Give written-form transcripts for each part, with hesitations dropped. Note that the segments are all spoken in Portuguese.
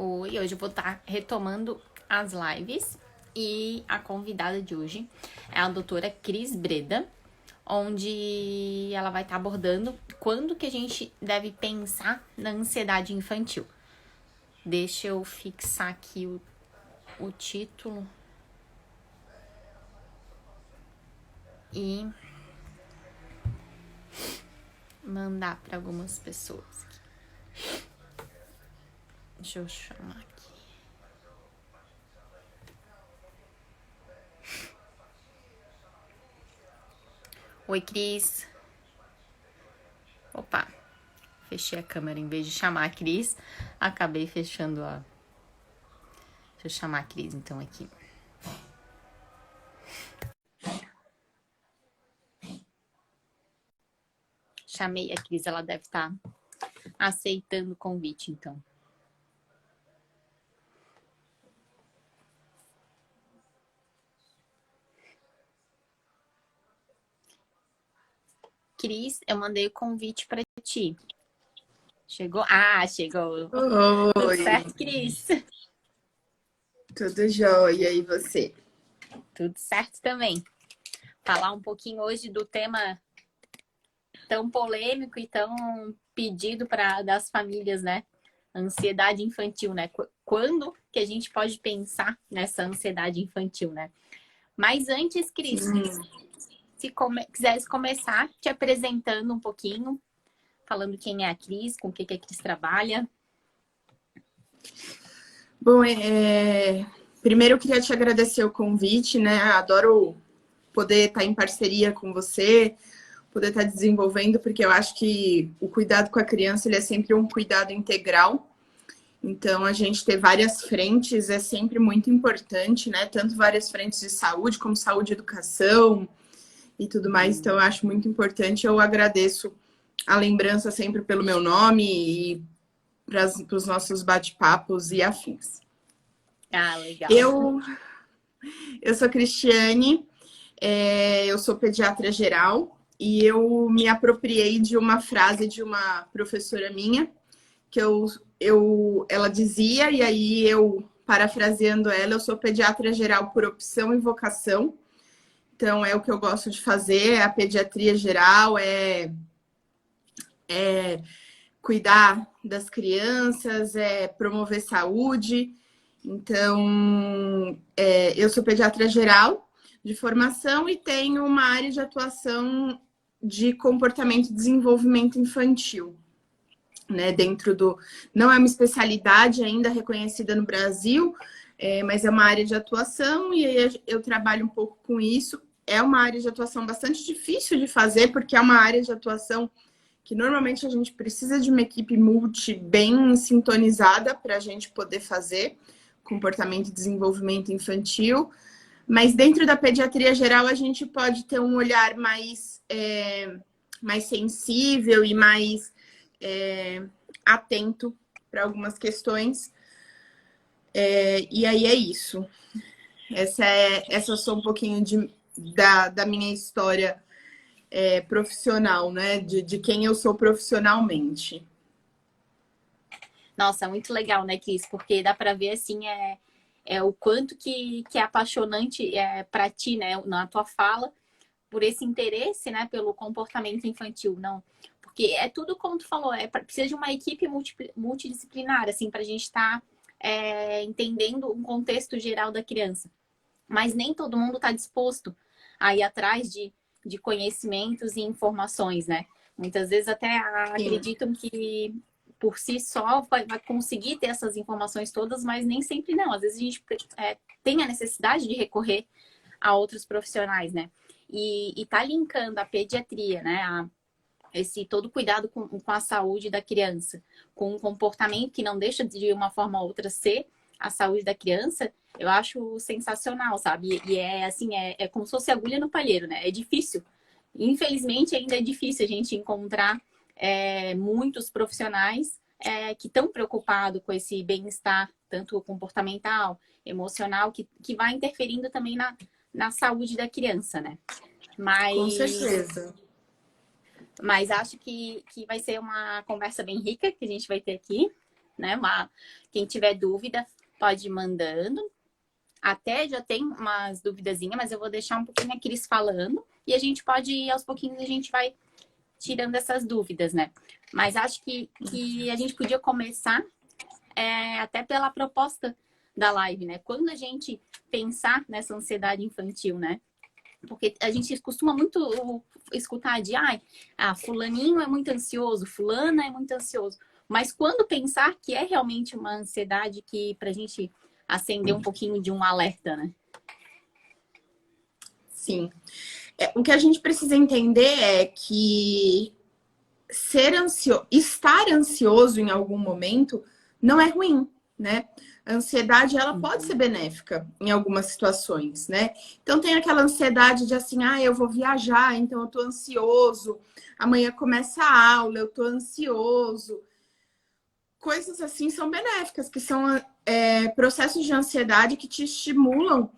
Oi, hoje eu vou estar retomando as lives e a convidada de hoje é a doutora Cris Breda, onde ela vai estar abordando quando que a gente deve pensar na ansiedade infantil. Deixa eu fixar aqui o título e mandar para algumas pessoas. Deixa eu chamar aqui. Oi, Cris. Opa, fechei a câmera em vez de chamar a Cris, acabei fechando a... Deixa eu chamar a Cris então aqui. Chamei a Cris, ela deve estar aceitando o convite, então. Cris, eu mandei o convite para ti. Chegou? Ah, chegou. Tudo Oi, certo, Cris? tudo jóia, e você? Tudo certo também. Falar um pouquinho hoje do tema tão polêmico e tão pedido das famílias, né? Ansiedade infantil, né? Quando que a gente pode pensar nessa ansiedade infantil, né? Mas antes, Cris, se quiseres começar te apresentando um pouquinho, falando quem é a Cris, com o que a Cris trabalha. Bom, primeiro eu queria te agradecer o convite, né? Adoro poder estar em parceria com você, poder estar desenvolvendo, porque eu acho que o cuidado com a criança ele é sempre um cuidado integral. Então, a gente ter várias frentes é sempre muito importante, né? Tanto várias frentes de saúde, como saúde e educação e tudo mais. Então, eu acho muito importante. Eu agradeço a lembrança sempre pelo meu nome e para os nossos bate-papos e afins. Ah, legal. Eu sou Cristiane, eu sou pediatra geral e eu me apropriei de uma frase de uma professora minha que ela dizia, e aí eu, parafraseando ela, eu sou pediatra geral por opção e vocação. Então, é o que eu gosto de fazer, a pediatria geral, cuidar das crianças, promover saúde. Então, eu sou pediatra geral de formação e tenho uma área de atuação de comportamento e desenvolvimento infantil, né? Não é uma especialidade ainda reconhecida no Brasil, mas é uma área de atuação e aí eu trabalho um pouco com isso. É uma área de atuação bastante difícil de fazer, porque é uma área de atuação que normalmente a gente precisa de uma equipe multi bem sintonizada para a gente poder fazer comportamento e desenvolvimento infantil. Mas dentro da pediatria geral, a gente pode ter um olhar mais sensível e mais atento para algumas questões. E aí é isso. Essa só um pouquinho da minha história profissional, né? De quem eu sou profissionalmente. Nossa, muito legal, né, Cris? Porque dá para ver, assim, o quanto que é apaixonante para ti, né, na tua fala, por esse interesse, né, pelo comportamento infantil, não. Porque é tudo como tu falou, precisa de uma equipe multidisciplinar, assim, para a gente estar entendendo um contexto geral da criança. Mas nem todo mundo está disposto a ir atrás de conhecimentos e informações, né? Muitas vezes até acreditam que por si só vai conseguir ter essas informações todas, mas nem sempre não. Às vezes a gente tem a necessidade de recorrer a outros profissionais, né? E tá linkando a pediatria, né? Esse todo cuidado com a saúde da criança, com um comportamento que não deixa de uma forma ou outra ser a saúde da criança, eu acho sensacional, sabe? E é assim, é como se fosse agulha no palheiro, né? É difícil. Infelizmente, ainda é difícil a gente encontrar muitos profissionais que estão preocupados com esse bem-estar, tanto comportamental, emocional, que vai interferindo também na saúde da criança, né? Com Mas certeza. Mas acho que vai ser uma conversa bem rica que a gente vai ter aqui. né? Quem tiver dúvida, pode ir mandando. Até já tem umas duvidazinhas, mas eu vou deixar um pouquinho a Cris falando. E a gente pode ir aos pouquinhos, a gente vai tirando essas dúvidas, né? Mas acho que a gente podia começar até pela proposta da live, né? Quando a gente pensar nessa ansiedade infantil, né? Porque a gente costuma muito escutar de fulaninho é muito ansioso, fulana é muito ansioso. Mas quando pensar que é realmente uma ansiedade que pra gente acender um pouquinho de um alerta, né? Sim. O que a gente precisa entender é que estar ansioso em algum momento não é ruim, né? A ansiedade, ela pode ser benéfica em algumas situações, né? Então tem aquela ansiedade de assim, eu vou viajar, então eu tô ansioso. Amanhã começa a aula, eu tô ansioso. Coisas assim são benéficas, que são processos de ansiedade que te estimulam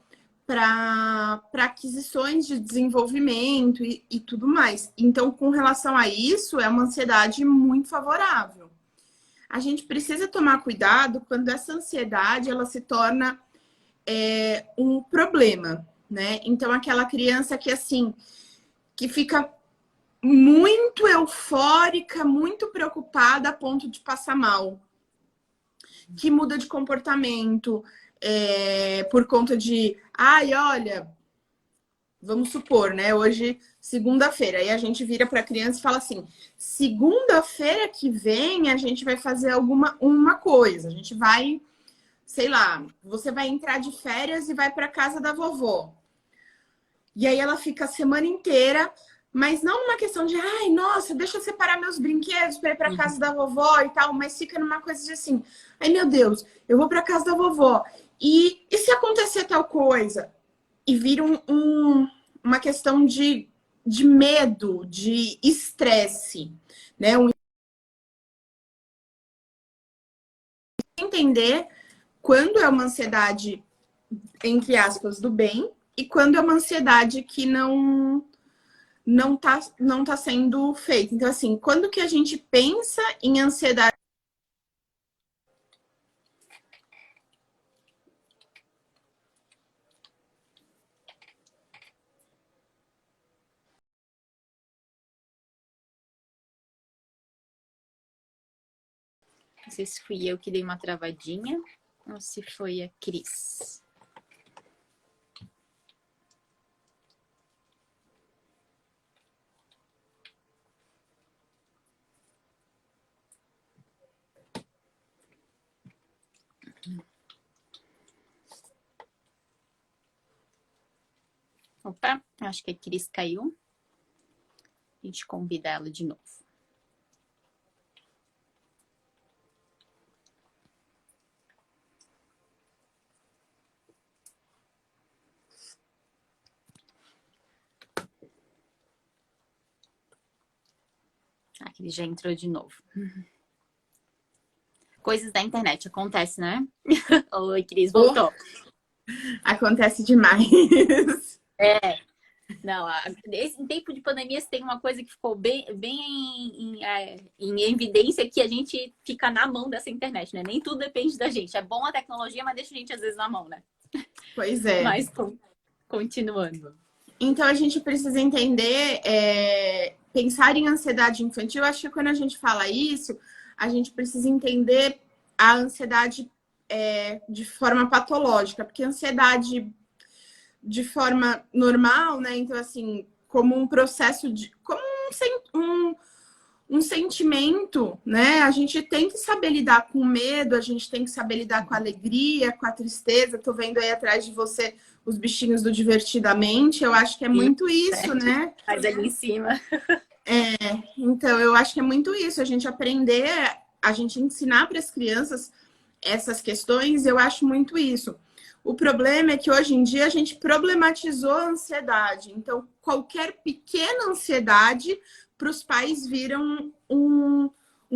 para aquisições de desenvolvimento e tudo mais. Então, com relação a isso, é uma ansiedade muito favorável. A gente precisa tomar cuidado quando essa ansiedade ela se torna um problema, né? Então, aquela criança que assim, que fica muito eufórica, muito preocupada a ponto de passar mal, que muda de comportamento por conta de, olha, vamos supor, né? Hoje, segunda-feira, aí a gente vira para a criança e fala assim: segunda-feira que vem a gente vai fazer uma coisa, a gente vai, sei lá, você vai entrar de férias e vai para casa da vovó. E aí ela fica a semana inteira, mas não numa questão de, nossa, deixa eu separar meus brinquedos para ir para casa da vovó e tal, mas fica numa coisa de assim, meu Deus, eu vou para casa da vovó. E se acontecer tal coisa? E vira uma questão de medo, de estresse, né? Entender quando é uma ansiedade, entre aspas, do bem, e quando é uma ansiedade que não tá sendo feita. Então, assim, quando que a gente pensa em ansiedade? Não sei se fui eu que dei uma travadinha ou se foi a Cris. Opa, acho que a Cris caiu. A gente convida ela de novo. A Cris já entrou de novo. Coisas da internet, acontece, né? Oi, Cris, voltou. Acontece demais. Não, em tempo de pandemia tem uma coisa que ficou bem em evidência, que a gente fica na mão dessa internet, né? Nem tudo depende da gente. É bom a tecnologia, mas deixa a gente às vezes na mão, né? Pois é. Mas continuando. Então a gente precisa entender, pensar em ansiedade infantil. Eu acho que quando a gente fala isso, a gente precisa entender a ansiedade de forma patológica, porque a ansiedade de forma normal, né? Então, assim, como um processo como um sentimento, né? A gente tem que saber lidar com o medo, a gente tem que saber lidar com a alegria, com a tristeza. Tô vendo aí atrás de você os bichinhos do Divertidamente. Eu acho que é muito isso, né? Mas ali em cima. Então, eu acho que é muito isso. A gente aprender, a gente ensinar para as crianças essas questões, eu acho muito isso. O problema é que hoje em dia a gente problematizou a ansiedade. Então, qualquer pequena ansiedade para os pais viram um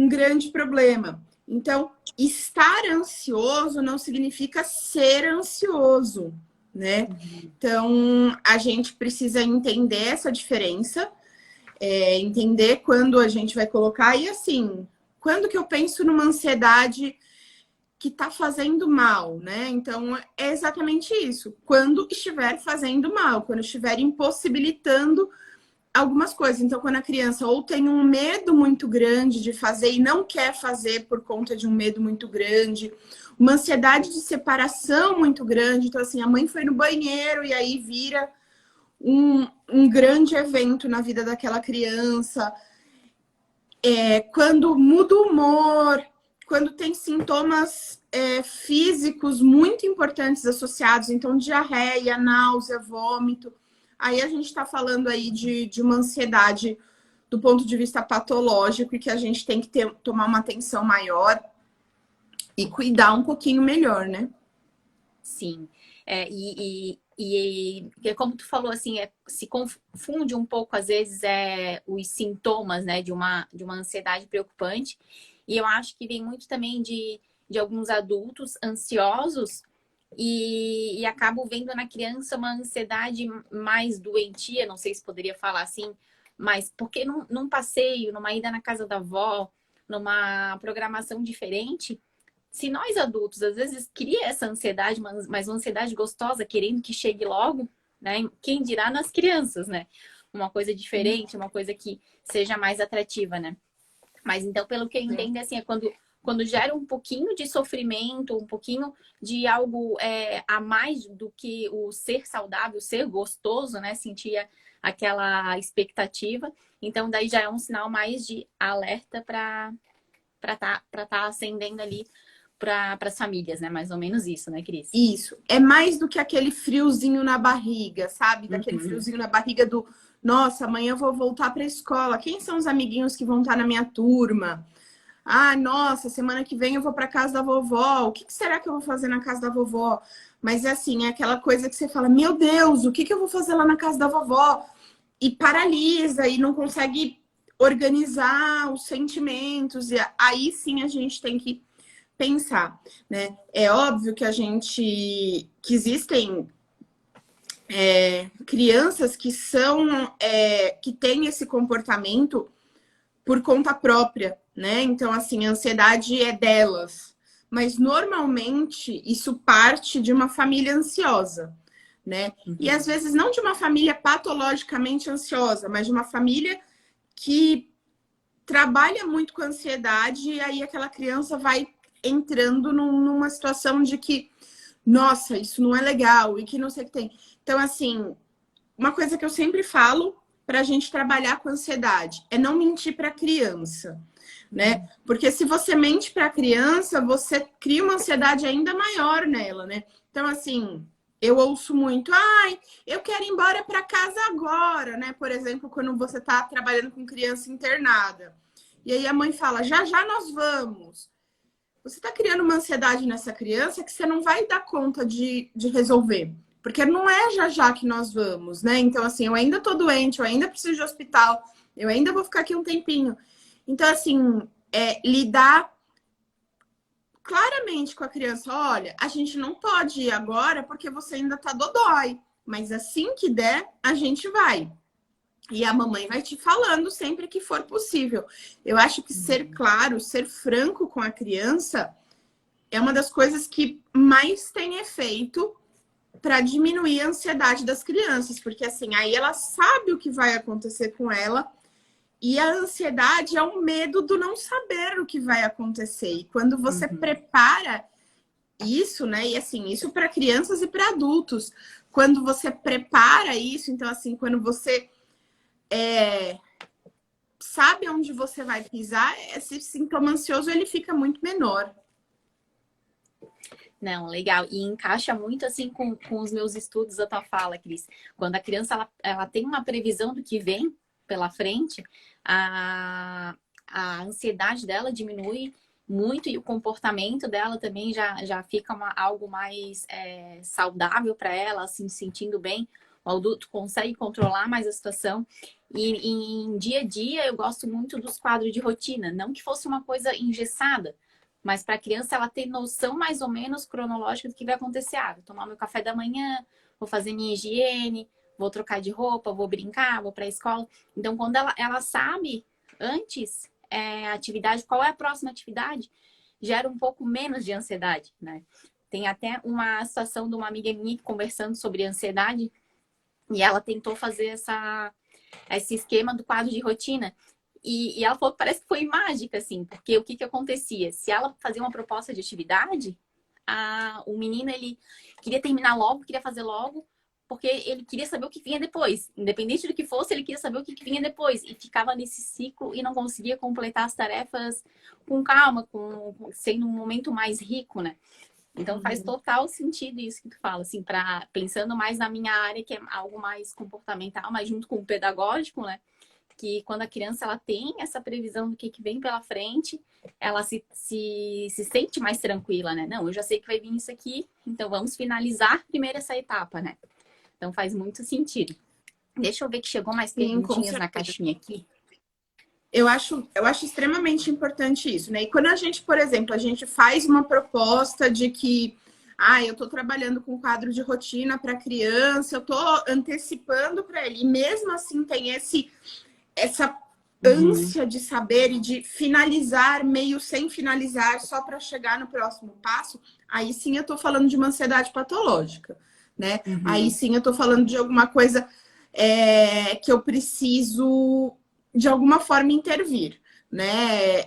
grande problema. Então, estar ansioso não significa ser ansioso, né? Então, a gente precisa entender essa diferença, entender quando a gente vai colocar. E assim, quando que eu penso numa ansiedade que está fazendo mal, né? Então, é exatamente isso. Quando estiver fazendo mal, quando estiver impossibilitando algumas coisas. Então, quando a criança ou tem um medo muito grande de fazer e não quer fazer por conta de um medo muito grande, uma ansiedade de separação muito grande. Então, assim, a mãe foi no banheiro e aí vira um grande evento na vida daquela criança. Quando muda o humor, quando tem sintomas físicos muito importantes associados, então diarreia, náusea, vômito, aí a gente está falando aí de uma ansiedade do ponto de vista patológico e que a gente tem que tomar uma atenção maior e cuidar um pouquinho melhor, né? Sim. Como tu falou, assim, se confunde um pouco, às vezes, os sintomas, né, de uma ansiedade preocupante. E eu acho que vem muito também de alguns adultos ansiosos e acabo vendo na criança uma ansiedade mais doentia, não sei se poderia falar assim, mas porque num passeio, numa ida na casa da avó, numa programação diferente, se nós adultos às vezes cria essa ansiedade, mas uma ansiedade gostosa, querendo que chegue logo, né? Quem dirá nas crianças, né? Uma coisa diferente, uma coisa que seja mais atrativa, né? Mas então, pelo que eu entendo, assim, é quando gera um pouquinho de sofrimento, um pouquinho de algo a mais do que o ser saudável, o ser gostoso, né? Sentir aquela expectativa. Então, daí já é um sinal mais de alerta para tá acendendo ali para as famílias, né? Mais ou menos isso, né, Cris? Isso. É mais do que aquele friozinho na barriga, sabe? Daquele friozinho na barriga do, nossa, amanhã eu vou voltar para a escola. Quem são os amiguinhos que vão estar na minha turma? Ah, nossa, semana que vem eu vou para casa da vovó. O que será que eu vou fazer na casa da vovó? Mas é assim, é aquela coisa que você fala, meu Deus, o que eu vou fazer lá na casa da vovó? E paralisa e não consegue organizar os sentimentos. E aí sim a gente tem que pensar, né? É óbvio que que existem crianças que que têm esse comportamento por conta própria, né? Então, assim, a ansiedade é delas. Mas normalmente isso parte de uma família ansiosa, né? E às vezes não de uma família patologicamente ansiosa, mas de uma família que trabalha muito com ansiedade e aí aquela criança vai entrando numa situação de que, nossa, isso não é legal e que não sei o que tem. Então, assim, uma coisa que eu sempre falo para a gente trabalhar com ansiedade é não mentir para a criança, né? Porque se você mente para a criança, você cria uma ansiedade ainda maior nela, né? Então, assim, eu ouço muito, ai, eu quero ir embora para casa agora, né? Por exemplo, quando você está trabalhando com criança internada. E aí a mãe fala, já já nós vamos. Você está criando uma ansiedade nessa criança que você não vai dar conta de resolver. Porque não é já já que nós vamos, né? Então, assim, eu ainda tô doente, eu ainda preciso de hospital, eu ainda vou ficar aqui um tempinho. Então, assim, lidar claramente com a criança, olha, a gente não pode ir agora porque você ainda tá dodói, mas assim que der, a gente vai. E a mamãe vai te falando sempre que for possível. Eu acho que ser claro, ser franco com a criança é uma das coisas que mais tem efeito para diminuir a ansiedade das crianças, porque assim, aí ela sabe o que vai acontecer com ela e a ansiedade é o medo do não saber o que vai acontecer. E quando você prepara isso, né? E assim, isso para crianças e para adultos. Quando você prepara isso, então assim, quando você sabe onde você vai pisar, esse sintoma ansioso ele fica muito menor. Não, legal. E encaixa muito assim com os meus estudos da tua fala, Cris. Quando a criança ela tem uma previsão do que vem pela frente, a ansiedade dela diminui muito e o comportamento dela também já fica algo mais saudável para ela, assim, se sentindo bem. O adulto consegue controlar mais a situação. E em dia a dia eu gosto muito dos quadros de rotina, não que fosse uma coisa engessada, mas para a criança ela ter noção mais ou menos cronológica do que vai acontecer. Ah, vou tomar meu café da manhã, vou fazer minha higiene, vou trocar de roupa, vou brincar, vou para a escola. Então, quando ela sabe antes a atividade, qual é a próxima atividade, gera um pouco menos de ansiedade, né? Tem até uma situação de uma amiga minha conversando sobre ansiedade e ela tentou fazer esse esquema do quadro de rotina. E ela falou que parece que foi mágica, assim, porque o que que acontecia? Se ela fazia uma proposta de atividade, o menino, ele queria terminar logo, queria fazer logo, porque ele queria saber o que vinha depois. Independente do que fosse, ele queria saber o que vinha depois. E ficava nesse ciclo e não conseguia completar as tarefas com calma, sendo um momento mais rico, né? Então faz total sentido isso que tu fala, assim, pensando mais na minha área, que é algo mais comportamental, mas junto com o pedagógico, né? Que quando a criança ela tem essa previsão do que vem pela frente, ela se sente mais tranquila, né? Não, eu já sei que vai vir isso aqui, então vamos finalizar primeiro essa etapa, né? Então faz muito sentido. Deixa eu ver que chegou mais perguntinhas na caixinha aqui. Eu acho extremamente importante isso, né? E quando a gente, por exemplo, a gente faz uma proposta de que eu estou trabalhando com quadro de rotina para criança, eu estou antecipando para ele, e mesmo assim tem essa ânsia de saber e de finalizar meio sem finalizar só para chegar no próximo passo, aí sim eu estou falando de uma ansiedade patológica, né? Aí sim eu estou falando de alguma coisa que eu preciso de alguma forma intervir, né?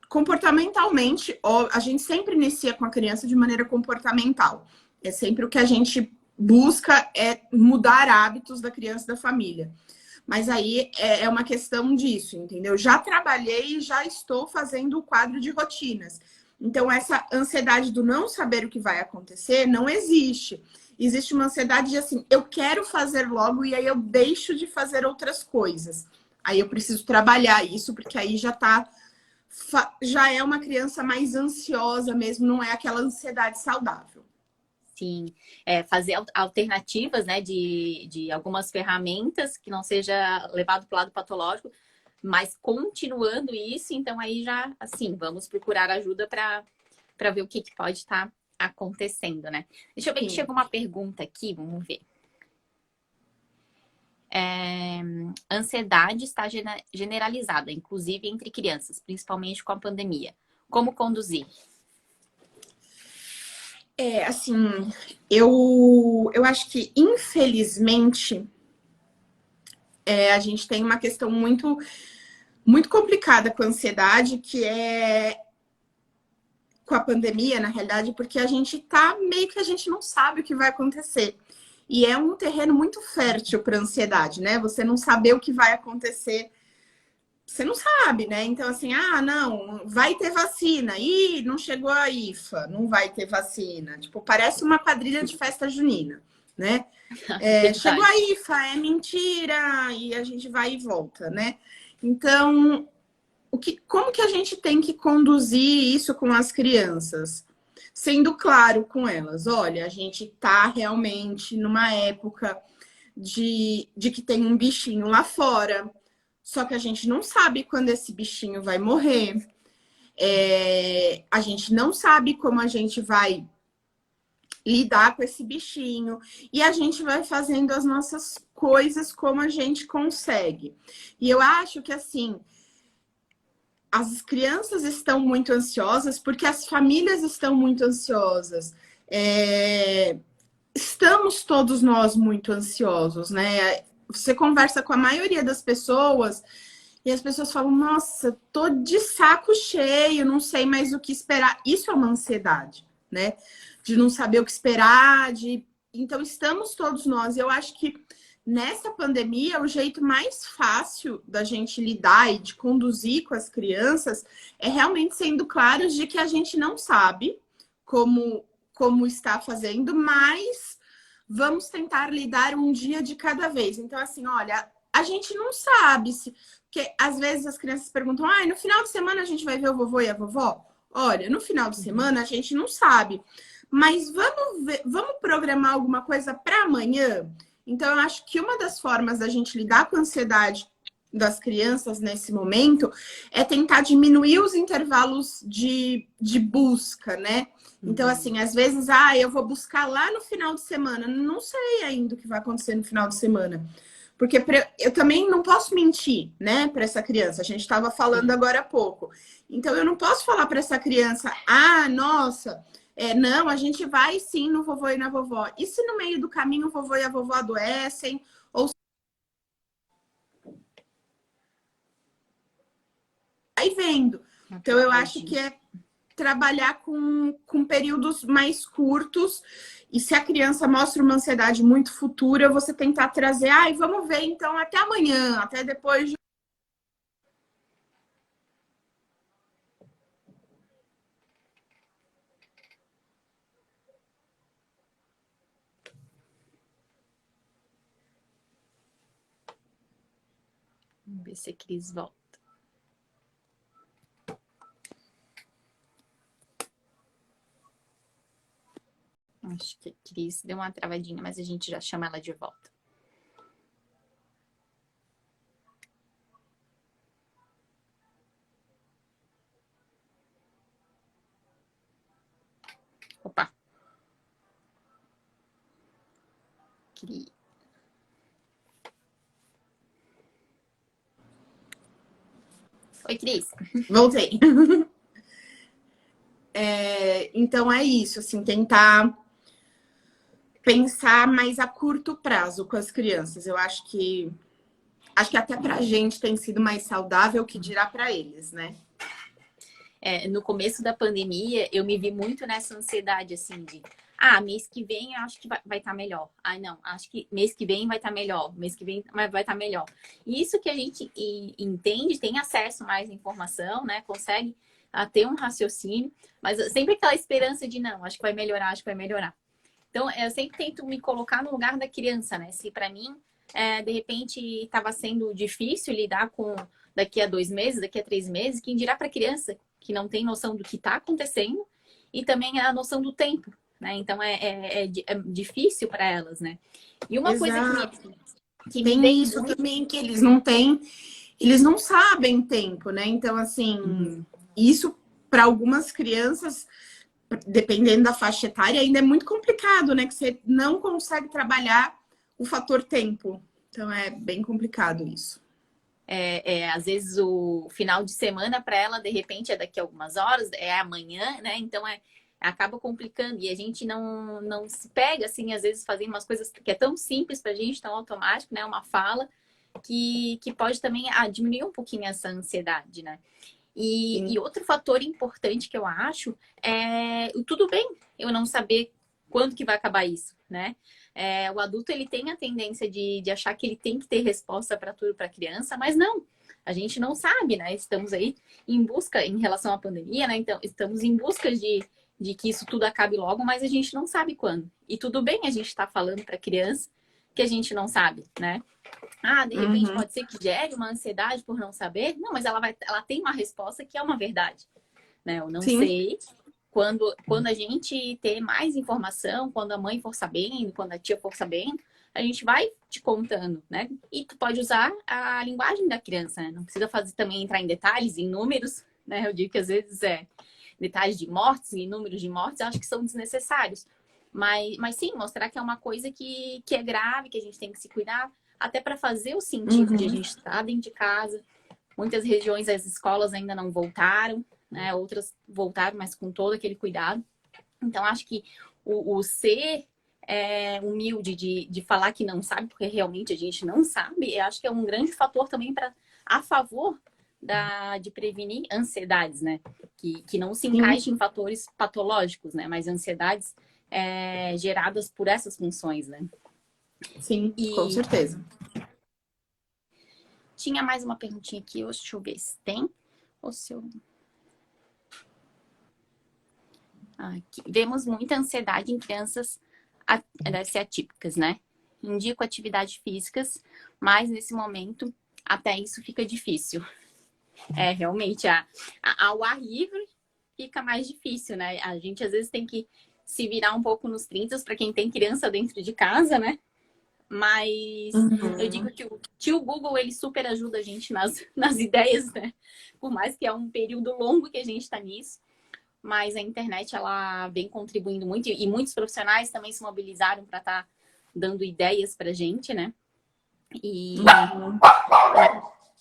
Comportamentalmente, a gente sempre inicia com a criança de maneira comportamental. É sempre o que a gente busca é mudar hábitos da criança e da família. Mas aí é uma questão disso, entendeu? Já trabalhei e já estou fazendo o quadro de rotinas. Então, essa ansiedade do não saber o que vai acontecer não existe. Existe uma ansiedade de assim, eu quero fazer logo e aí eu deixo de fazer outras coisas. Aí eu preciso trabalhar isso, porque aí já é uma criança mais ansiosa mesmo, não é aquela ansiedade saudável. Sim, fazer alternativas, né, de algumas ferramentas que não seja levado para o lado patológico, mas continuando isso, então aí já, assim, vamos procurar ajuda para ver o que pode estar acontecendo, né? Deixa eu ver que chegou uma pergunta aqui, vamos ver. Ansiedade está generalizada, inclusive entre crianças, principalmente com a pandemia. Como conduzir? Assim, eu acho que, infelizmente, a gente tem uma questão muito, muito complicada com a ansiedade, que é com a pandemia, na realidade, porque a gente meio que a gente não sabe o que vai acontecer. E é um terreno muito fértil para ansiedade, né? Você não saber o que vai acontecer, você não sabe, né? Então, assim, não, vai ter vacina. Ih, não chegou a IFA, não vai ter vacina. Tipo, parece uma quadrilha de festa junina, né? Chegou a IFA, é mentira, e a gente vai e volta, né? Então, como que a gente tem que conduzir isso com as crianças? Sendo claro com elas, olha, a gente tá realmente numa época de que tem um bichinho lá fora, só que a gente não sabe quando esse bichinho vai morrer. A gente não sabe como a gente vai lidar com esse bichinho. E a gente vai fazendo as nossas coisas como a gente consegue. E eu acho que, assim, as crianças estão muito ansiosas porque as famílias estão muito ansiosas. Estamos todos nós muito ansiosos, né? Você conversa com a maioria das pessoas e as pessoas falam, nossa, tô de saco cheio, não sei mais o que esperar. Isso é uma ansiedade, né? De não saber o que esperar, Então, estamos todos nós. Eu acho que nessa pandemia, o jeito mais fácil da gente lidar e de conduzir com as crianças é realmente sendo claros de que a gente não sabe como está fazendo, mas vamos tentar lidar um dia de cada vez. Então, assim, olha, a gente não sabe porque às vezes as crianças perguntam, no final de semana a gente vai ver o vovô e a vovó? Olha, no final de semana a gente não sabe, mas vamos programar alguma coisa para amanhã? Então, eu acho que uma das formas da gente lidar com a ansiedade das crianças nesse momento é tentar diminuir os intervalos de busca, né? Então, assim, às vezes, eu vou buscar lá no final de semana. Não sei ainda o que vai acontecer no final de semana. Porque eu também não posso mentir, né, para essa criança. A gente estava falando agora há pouco. Então, eu não posso falar para essa criança, ah, nossa, não, a gente vai sim no vovô e na vovó. E se no meio do caminho o vovô e a vovó adoecem? Ou aí vendo. Então, eu acho que é trabalhar com períodos mais curtos. E se a criança mostra uma ansiedade muito futura, você tentar trazer, ai, vamos ver então até amanhã, até depois de... Vamos ver se a Cris volta. Acho que a Cris deu uma travadinha, mas a gente já chama ela de volta. Opa. Cris. Oi, Cris. Voltei. Então é isso, assim, tentar pensar mais a curto prazo com as crianças. Eu acho que até pra gente tem sido mais saudável que dirá para eles, né? No começo da pandemia, eu me vi muito nessa ansiedade, assim, de mês que vem eu acho que vai estar melhor. Não, acho que mês que vem vai estar melhor. Mês que vem vai estar melhor. E isso que a gente entende, tem acesso a mais informação, né? Consegue ter um raciocínio, mas sempre aquela esperança de não, acho que vai melhorar, acho que vai melhorar. Então, eu sempre tento me colocar no lugar da criança, né? Se para mim, de repente, estava sendo difícil lidar com daqui a 2 meses, daqui a 3 meses, quem dirá para a criança que não tem noção do que está acontecendo e também a noção do tempo, né? Então, é difícil para elas, né? E uma Exato. coisa que me tem veio isso muito... também, que eles não têm, eles não sabem tempo, né? Então, assim, isso para algumas crianças, dependendo da faixa etária, ainda é muito complicado, né? Que você não consegue trabalhar o fator tempo. Então, é bem complicado isso. Às vezes o final de semana para ela, de repente, é daqui a algumas horas, é amanhã, né? Então acaba complicando e a gente não se pega, assim, às vezes fazendo umas coisas que é tão simples para a gente, tão automático, né? Uma fala que pode também diminuir um pouquinho essa ansiedade, né? E outro fator importante que eu acho é tudo bem eu não saber quando que vai acabar isso, né? O adulto ele tem a tendência de achar que ele tem que ter resposta para tudo para a criança, mas não, a gente não sabe, né? Estamos aí em busca, em relação à pandemia, né? Então, estamos em busca de que isso tudo acabe logo, mas a gente não sabe quando. E tudo bem a gente estar falando para a criança que a gente não sabe, né? De repente pode ser que gere uma ansiedade por não saber. Não, mas ela tem uma resposta que é uma verdade, né? Eu não sei. Quando a gente ter mais informação, quando a mãe for sabendo, quando a tia for sabendo, a gente vai te contando, né? E tu pode usar a linguagem da criança, né? Não precisa também entrar em detalhes, em números, né? Eu digo que às vezes detalhes de mortes e números de mortes, eu acho que são desnecessários. Mas sim, mostrar que é uma coisa que é grave, que a gente tem que se cuidar, até para fazer o sentido de a gente estar dentro de casa. Muitas regiões, as escolas ainda não voltaram, né? Outras voltaram, mas com todo aquele cuidado. Então, acho que o ser humilde de falar que não sabe, porque realmente a gente não sabe, eu acho que é um grande fator também a favor de prevenir ansiedades, né? Que não se encaixe em fatores patológicos, né? Mas ansiedades geradas por essas funções, né? Sim, com certeza. Tinha mais uma perguntinha aqui, deixa eu ver se tem. Ou se eu... Aqui. Vemos muita ansiedade em crianças, deve ser atípicas, né? Indico atividades físicas, mas nesse momento até isso fica difícil. Realmente, ao ar livre fica mais difícil, né? A gente às vezes tem que se virar um pouco nos 30 para quem tem criança dentro de casa, né? Mas eu digo que o tio Google, ele super ajuda a gente nas ideias, né? Por mais que é um período longo que a gente está nisso. Mas a internet, ela vem contribuindo muito. E muitos profissionais também se mobilizaram para estar dando ideias para a gente, né? E...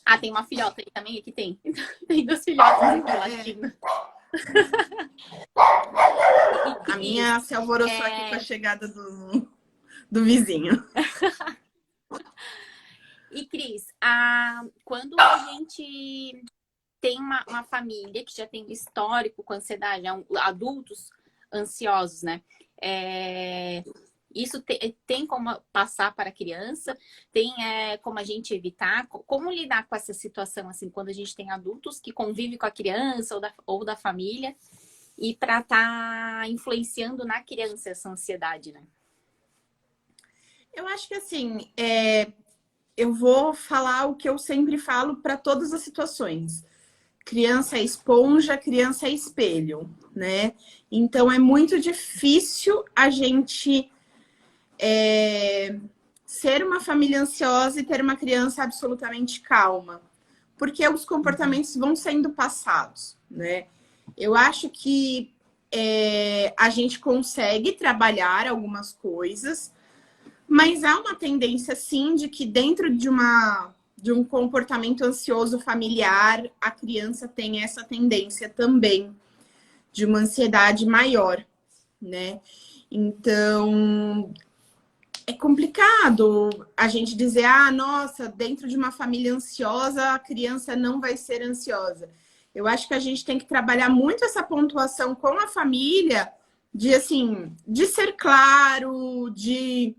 Ah, tem uma filhota aí também? Aqui tem. Tem duas filhotas aqui latindo. A minha se alvoroçou aqui com a chegada do vizinho. E, Cris, quando a gente tem uma família que já tem histórico com ansiedade, adultos ansiosos, né? Isso tem como passar para a criança? Tem como a gente evitar? Como lidar com essa situação, assim, quando a gente tem adultos que convivem com a criança ou da família e para estar influenciando na criança essa ansiedade, né? Eu acho que, assim, eu vou falar o que eu sempre falo para todas as situações. Criança é esponja, criança é espelho, né? Então, é muito difícil a gente ser uma família ansiosa e ter uma criança absolutamente calma, porque os comportamentos vão sendo passados, né? Eu acho que a gente consegue trabalhar algumas coisas, mas há uma tendência, sim, de que dentro de um comportamento ansioso familiar, a criança tem essa tendência também de uma ansiedade maior, né? Então, é complicado a gente dizer, nossa, dentro de uma família ansiosa, a criança não vai ser ansiosa. Eu acho que a gente tem que trabalhar muito essa pontuação com a família, de ser claro, de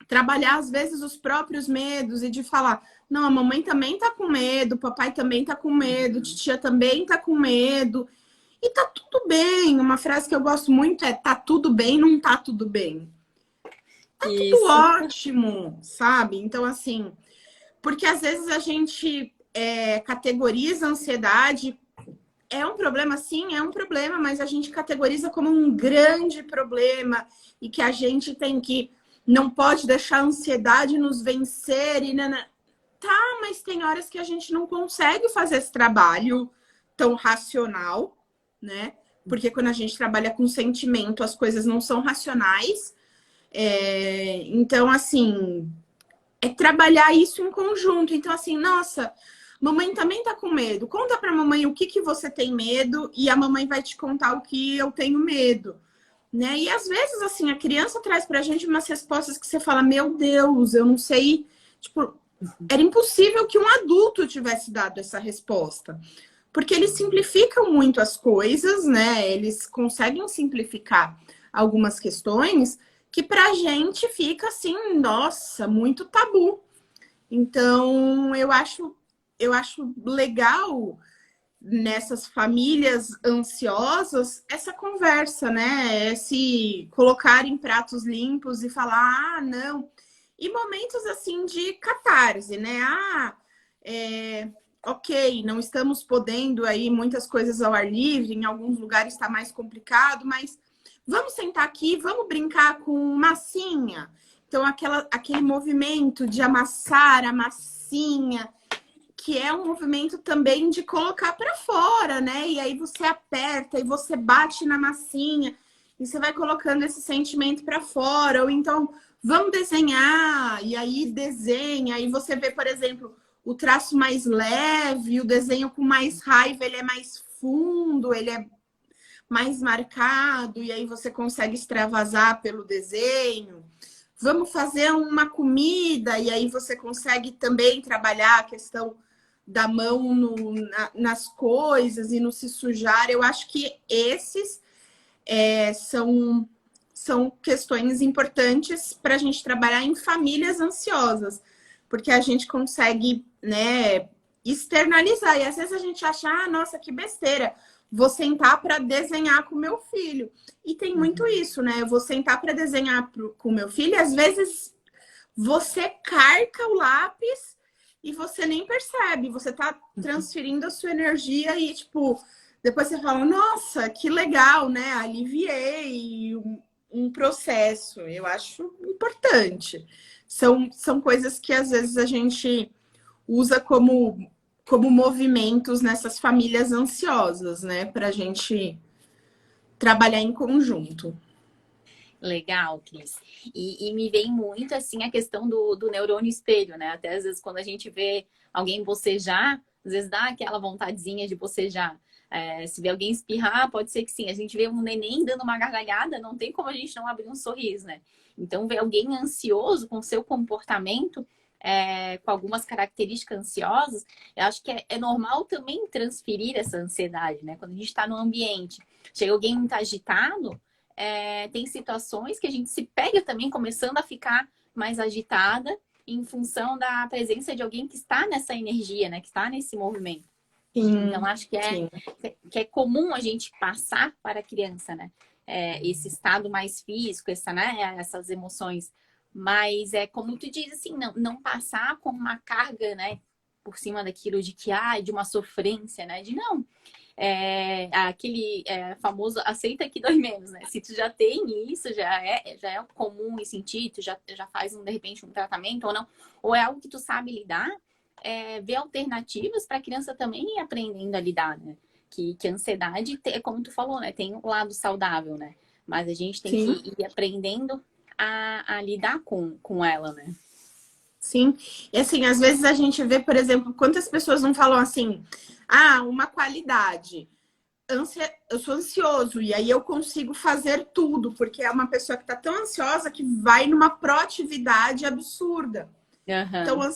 trabalhar, às vezes, os próprios medos e de falar, não, a mamãe também tá com medo, o papai também tá com medo, titia também tá com medo. E tá tudo bem. Uma frase que eu gosto muito é, tá tudo bem, não tá tudo bem. Tá tudo ótimo, sabe? Então, assim, porque às vezes a gente categoriza a ansiedade. É um problema, sim, é um problema, mas a gente categoriza como um grande problema e que a gente não pode deixar a ansiedade nos vencer e tá, mas tem horas que a gente não consegue fazer esse trabalho tão racional, né? Porque quando a gente trabalha com sentimento, as coisas não são racionais. Então, assim, é trabalhar isso em conjunto. Então, assim, nossa, mamãe também tá com medo. Conta pra mamãe o que você tem medo e a mamãe vai te contar o que eu tenho medo, né? E às vezes, assim, a criança traz pra gente umas respostas que você fala, meu Deus, eu não sei, tipo, era impossível que um adulto tivesse dado essa resposta. Porque eles simplificam muito as coisas, né? Eles conseguem simplificar algumas questões que pra gente fica assim, nossa, muito tabu. Então, eu acho legal nessas famílias ansiosas essa conversa, né? Se colocar em pratos limpos e falar, não. E momentos assim de catarse, né? Ok, não estamos podendo aí muitas coisas ao ar livre, em alguns lugares está mais complicado, mas vamos sentar aqui, vamos brincar com massinha. Então, aquele movimento de amassar a massinha, que é um movimento também de colocar para fora, né? E aí você aperta e você bate na massinha e você vai colocando esse sentimento para fora. Ou então, vamos desenhar, e aí desenha, e você vê, por exemplo, o traço mais leve, o desenho com mais raiva, ele é mais fundo, ele é mais marcado, e aí você consegue extravasar pelo desenho. Vamos fazer uma comida, e aí você consegue também trabalhar a questão da mão nas coisas e no se sujar. Eu acho que esses são questões importantes para a gente trabalhar em famílias ansiosas, porque a gente consegue, né, externalizar. E às vezes a gente acha, nossa, que besteira, vou sentar para desenhar com meu filho. E tem muito isso, né? Eu vou sentar para desenhar com meu filho, e às vezes você carca o lápis e você nem percebe. Você tá transferindo a sua energia e, tipo, depois você fala, nossa, que legal, né? Aliviei um processo. Eu acho importante. São coisas que às vezes a gente usa como movimentos nessas famílias ansiosas, né? Pra gente trabalhar em conjunto. Legal, Cris. E me vem muito, assim, a questão do neurônio espelho, né? Até às vezes quando a gente vê alguém bocejar, às vezes dá aquela vontadezinha de bocejar. Se vê alguém espirrar, pode ser que sim. A gente vê um neném dando uma gargalhada, não tem como a gente não abrir um sorriso, né? Então, ver alguém ansioso com seu comportamento, com algumas características ansiosas, eu acho que é normal também transferir essa ansiedade, né? Quando a gente está no ambiente, chega alguém muito agitado, tem situações que a gente se pega também começando a ficar mais agitada em função da presença de alguém que está nessa energia, né? Que está nesse movimento. Então, Sim, acho sim. que é comum a gente passar para a criança, né? Esse estado mais físico, essas emoções. Mas é como tu diz, assim, não passar com uma carga, né? Por cima daquilo de que, de uma sofrência, né? De não. Aquele famoso aceita que dói menos, né? Se tu já tem isso, já é comum e sentir, tu já faz, de repente, um tratamento ou não, ou é algo que tu sabe lidar, ver alternativas para a criança também ir aprendendo a lidar, né? Que a ansiedade, como tu falou, né? Tem um lado saudável, né? Mas a gente tem Sim. que ir aprendendo a lidar com ela, né? Sim, e assim, às vezes a gente vê, por exemplo, quantas pessoas não falam assim, uma qualidade. Eu sou ansioso e aí eu consigo fazer tudo, porque é uma pessoa que está tão ansiosa que vai numa proatividade absurda. Então, Aham.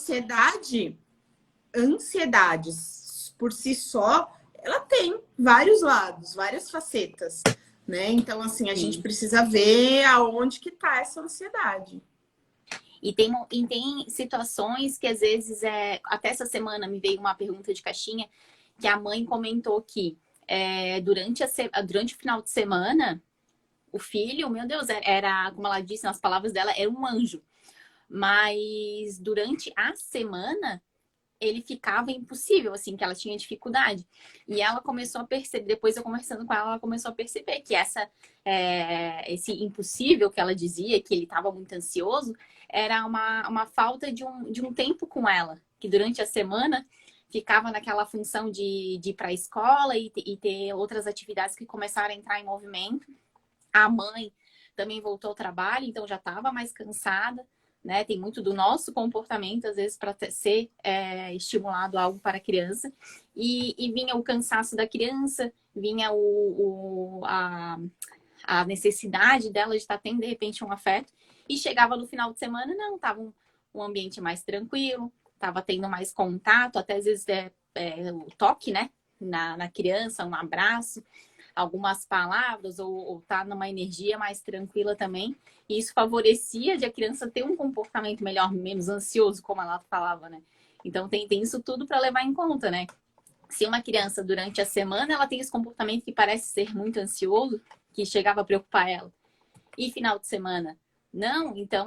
ansiedades por si só, ela tem vários lados, várias facetas, né? Então, assim, a gente Sim. precisa ver aonde que tá essa ansiedade. E tem situações que às vezes até essa semana me veio uma pergunta de caixinha que a mãe comentou que durante o final de semana, o filho, meu Deus, era, como ela disse nas palavras dela, era um anjo. Mas durante a semana ele ficava impossível, assim, que ela tinha dificuldade. E ela começou a perceber, depois eu conversando com ela, ela começou a perceber que esse impossível que ela dizia, que ele estava muito ansioso, era uma falta de um tempo com ela, que durante a semana ficava naquela função de ir para a escola e ter outras atividades que começaram a entrar em movimento. A mãe também voltou ao trabalho, então já estava mais cansada, né? Tem muito do nosso comportamento, às vezes, para ser estimulado algo para a criança. E vinha o cansaço da criança, vinha a necessidade dela de estar tendo, de repente, um afeto. E chegava no final de semana, não, estava um ambiente mais tranquilo, estava tendo mais contato, até às vezes o toque, né? Na criança, um abraço, algumas palavras, ou tá numa energia mais tranquila também. E isso favorecia de a criança ter um comportamento melhor, menos ansioso, como ela falava, né? Então tem isso tudo para levar em conta, né? Se uma criança durante a semana ela tem esse comportamento que parece ser muito ansioso, que chegava a preocupar ela, e final de semana não, então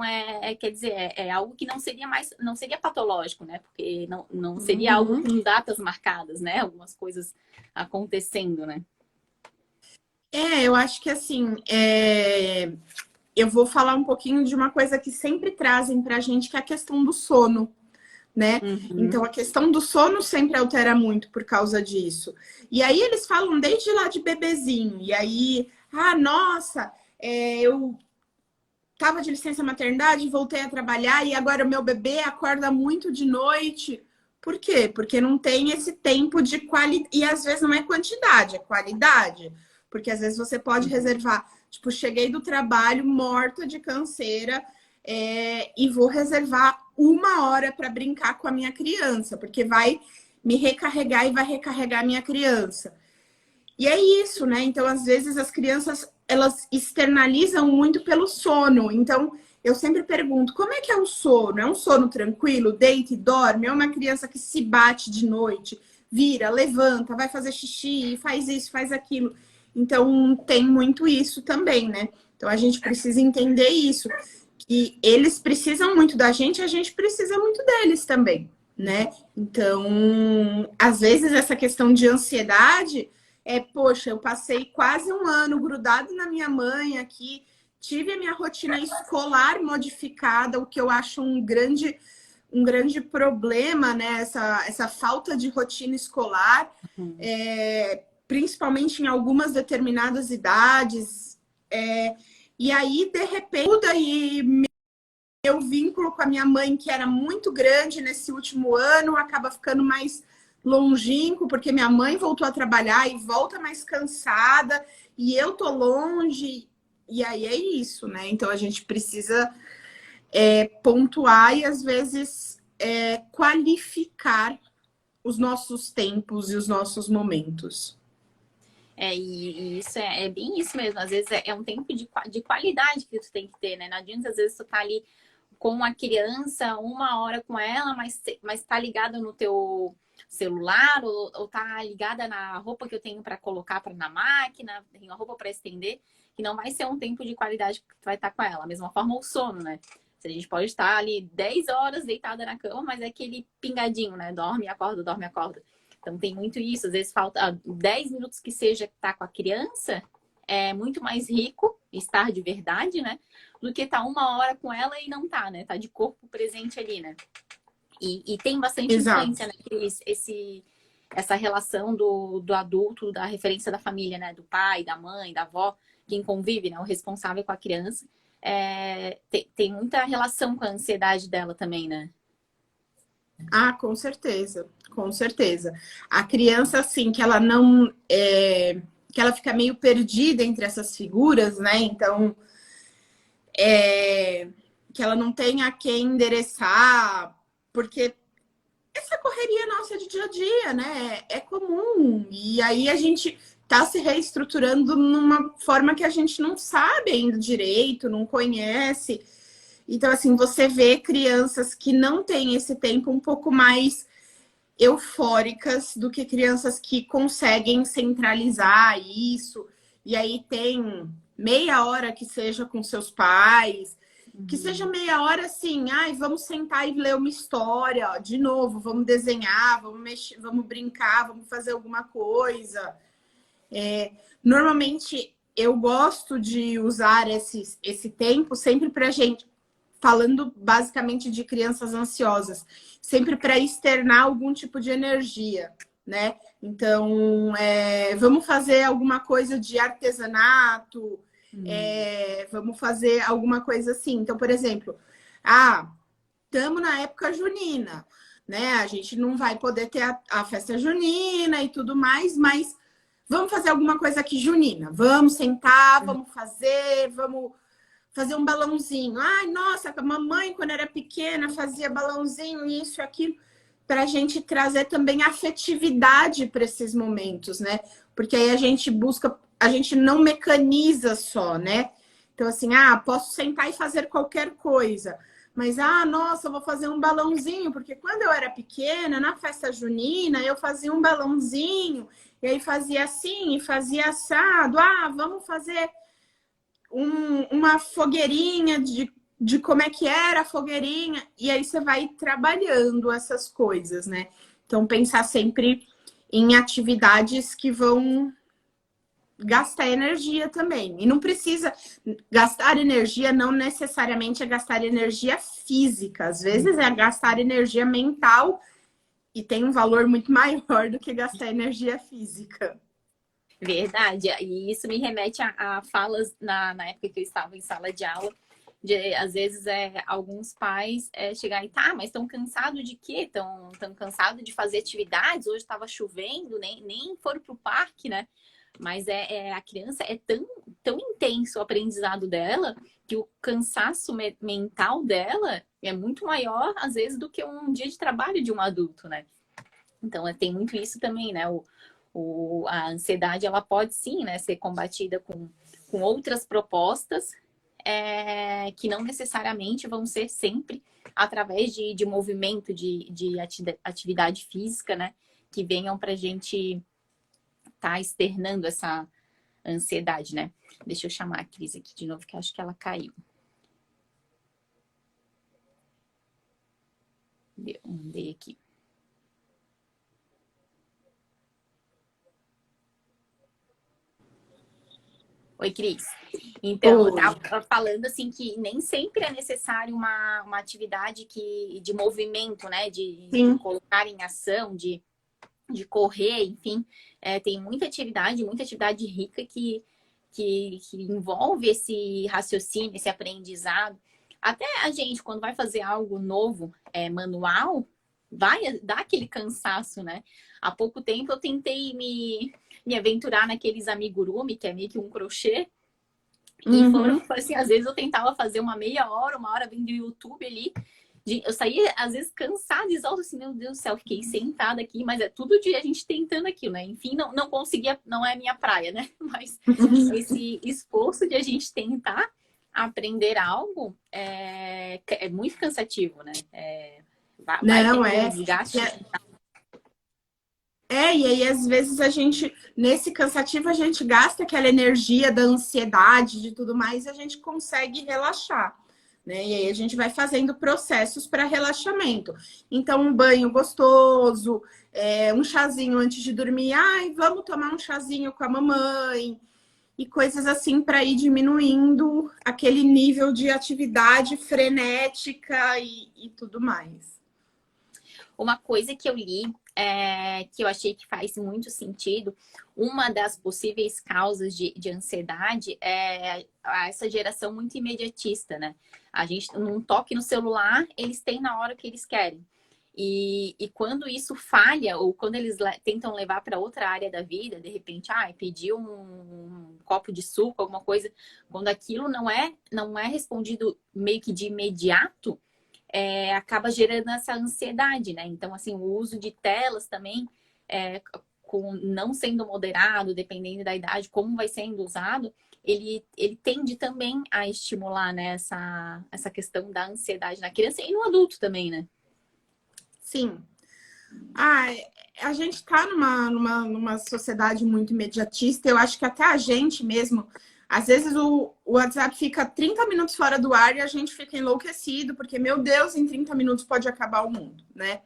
quer dizer, algo que não seria patológico, né? Porque não seria algo Uhum. com datas marcadas, né? Algumas coisas acontecendo, né? Eu acho que assim, eu vou falar um pouquinho de uma coisa que sempre trazem pra gente, que é a questão do sono, né? Uhum. Então, a questão do sono sempre altera muito por causa disso. E aí eles falam desde lá de bebezinho. E aí, nossa, eu tava de licença maternidade, voltei a trabalhar e agora o meu bebê acorda muito de noite. Por quê? Porque não tem esse tempo de qualidade. E às vezes não é quantidade, é qualidade. Porque às vezes você pode reservar. Tipo, cheguei do trabalho morta de canseira e vou reservar 1 hora para brincar com a minha criança, porque vai me recarregar e vai recarregar a minha criança. E é isso, né? Então, às vezes, as crianças, elas externalizam muito pelo sono. Então, eu sempre pergunto, como é que é o sono? É um sono tranquilo? Deita e dorme? É uma criança que se bate de noite, vira, levanta, vai fazer xixi, faz isso, faz aquilo. Então, tem muito isso também, né? Então, a gente precisa entender isso. Que eles precisam muito da gente, a gente precisa muito deles também, né? Então, às vezes, essa questão de ansiedade poxa, eu passei quase 1 ano grudado na minha mãe aqui, tive a minha rotina escolar modificada, o que eu acho um grande problema, né? Essa falta de rotina escolar, principalmente em algumas determinadas idades. E aí, de repente, muda e meu vínculo com a minha mãe, que era muito grande nesse último ano, acaba ficando mais longínquo, porque minha mãe voltou a trabalhar e volta mais cansada, e eu tô longe, e aí é isso, né? Então a gente precisa pontuar e às vezes qualificar os nossos tempos e os nossos momentos. E isso é bem isso mesmo. Às vezes é um tempo de qualidade que tu tem que ter, né? Não adianta, às vezes, tu tá ali com a criança, 1 hora com ela, mas tá ligada no teu celular, ou tá ligada na roupa que eu tenho para colocar na máquina, tenho a roupa para estender, que não vai ser um tempo de qualidade que tu vai estar com ela. Da mesma forma, o sono, né? A gente pode estar ali 10 horas deitada na cama, mas é aquele pingadinho, né? Dorme, acorda, dorme, acorda. Então tem muito isso. Às vezes falta 10 minutos que seja que tá com a criança, é muito mais rico estar de verdade, né? Do que estar 1 hora com ela e não tá, né? Tá de corpo presente ali, né? E tem bastante Exato. influência, né, Cris? Essa relação do adulto, da referência da família, né? Do pai, da mãe, da avó, quem convive, né? O responsável com a criança. Tem muita relação com a ansiedade dela também, né? Ah, com certeza, com certeza. A criança, assim, que ela não. Que ela fica meio perdida entre essas figuras, né? Então, que ela não tem a quem endereçar, porque essa correria nossa de dia a dia, né? É comum. E aí a gente tá se reestruturando numa forma que a gente não sabe ainda direito, não conhece. Então, assim, você vê crianças que não têm esse tempo um pouco mais eufóricas do que crianças que conseguem centralizar isso. E aí tem meia hora que seja com seus pais, que seja meia hora assim, ai, vamos sentar e ler uma história, ó, de novo, vamos desenhar, vamos mexer, vamos brincar, vamos fazer alguma coisa. Normalmente eu gosto de usar esse tempo sempre pra gente, falando basicamente de crianças ansiosas, sempre para externar algum tipo de energia, né? Então, vamos fazer alguma coisa de artesanato, vamos fazer alguma coisa assim. Então, por exemplo, estamos na época junina, né? A gente não vai poder ter a festa junina e tudo mais, mas vamos fazer alguma coisa aqui junina. Vamos sentar, vamos fazer um balãozinho. Ai, nossa, a mamãe, quando era pequena, fazia balãozinho, isso, aquilo, para a gente trazer também afetividade para esses momentos, né? Porque aí a gente busca, a gente não mecaniza só, né? Então, assim, posso sentar e fazer qualquer coisa. Mas, nossa, eu vou fazer um balãozinho, porque quando eu era pequena, na festa junina, eu fazia um balãozinho, e aí fazia assim, e fazia assado. Vamos fazer uma fogueirinha de como é que era a fogueirinha, e aí você vai trabalhando essas coisas, né? Então, pensar sempre em atividades que vão gastar energia também. E não precisa gastar energia, não necessariamente é gastar energia física, às vezes é gastar energia mental e tem um valor muito maior do que gastar energia física. Verdade. E isso me remete a falas na época que eu estava em sala de aula. Às vezes alguns pais chegarem, tá, mas estão cansados de quê? Estão cansados de fazer atividades? Hoje estava chovendo, nem foram para o parque, né? Mas a criança é tão intenso o aprendizado dela que o cansaço mental dela é muito maior, às vezes, do que um dia de trabalho de um adulto, né? Então, tem muito isso também, né? A ansiedade, ela pode sim, né, ser combatida com outras propostas que não necessariamente vão ser sempre através de movimento, de atividade física, né? Que venham para a gente estar externando essa ansiedade, né? Deixa eu chamar a Cris aqui de novo, que acho que ela caiu. Mandei aqui. Oi, Cris. Então, eu estava falando assim que nem sempre é necessário uma atividade de movimento, né? De colocar em ação, de correr, enfim. Tem muita atividade rica que que envolve esse raciocínio, esse aprendizado. Até a gente, quando vai fazer algo novo, manual, vai dar aquele cansaço, né? Há pouco tempo eu tentei me aventurar naqueles amigurumi, que é meio que um crochê. E foram, assim, às vezes eu tentava fazer uma meia hora, uma hora vindo do YouTube ali. Eu saía, às vezes, cansada, exausta, assim, meu Deus do céu, fiquei sentada aqui, mas é todo dia a gente tentando aquilo, né? Enfim, não conseguia, não é minha praia, né? Mas esse esforço de a gente tentar aprender algo é muito cansativo, né? Não, ter um desgaste. E aí às vezes a gente, nesse cansativo, a gente gasta aquela energia da ansiedade, de tudo mais, e a gente consegue relaxar, né? E aí a gente vai fazendo processos para relaxamento. Então, um banho gostoso, um chazinho antes de dormir, ai, vamos tomar um chazinho com a mamãe, e coisas assim para ir diminuindo aquele nível de atividade frenética e tudo mais. Uma coisa que eu li, que eu achei que faz muito sentido, uma das possíveis causas de ansiedade é essa geração muito imediatista, né? A gente, num toque no celular, eles têm na hora que eles querem. E quando isso falha, ou quando eles tentam levar para outra área da vida, de repente, pedir um copo de suco, alguma coisa, quando aquilo não é respondido meio que de imediato, acaba gerando essa ansiedade, né? Então, assim, o uso de telas também, não sendo moderado, dependendo da idade, como vai sendo usado, ele tende também a estimular, né, essa questão da ansiedade na criança e no adulto também, né? Sim. A gente está numa sociedade muito imediatista. Eu acho que até a gente mesmo, às vezes o WhatsApp fica 30 minutos fora do ar e a gente fica enlouquecido, porque, meu Deus, em 30 minutos pode acabar o mundo, né?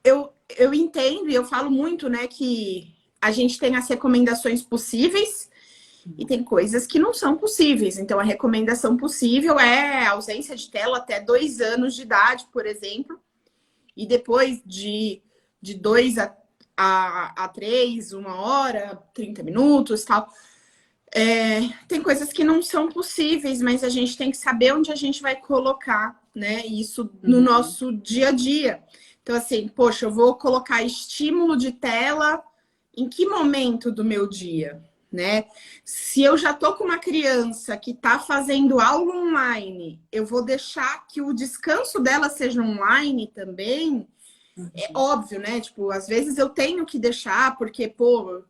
Eu entendo e eu falo muito, né, que a gente tem as recomendações possíveis e tem coisas que não são possíveis. Então, a recomendação possível é a ausência de tela até 2 anos de idade, por exemplo. E depois de 2 a 3, 1 hora, 30 minutos, tal. Tem coisas que não são possíveis, mas a gente tem que saber onde a gente vai colocar, né, isso no nosso dia a dia. Então, assim, poxa, eu vou colocar estímulo de tela em que momento do meu dia, né? Se eu já tô com uma criança que tá fazendo aula online, eu vou deixar que o descanso dela seja online também. É óbvio, né? Tipo, às vezes eu tenho que deixar, porque, pô,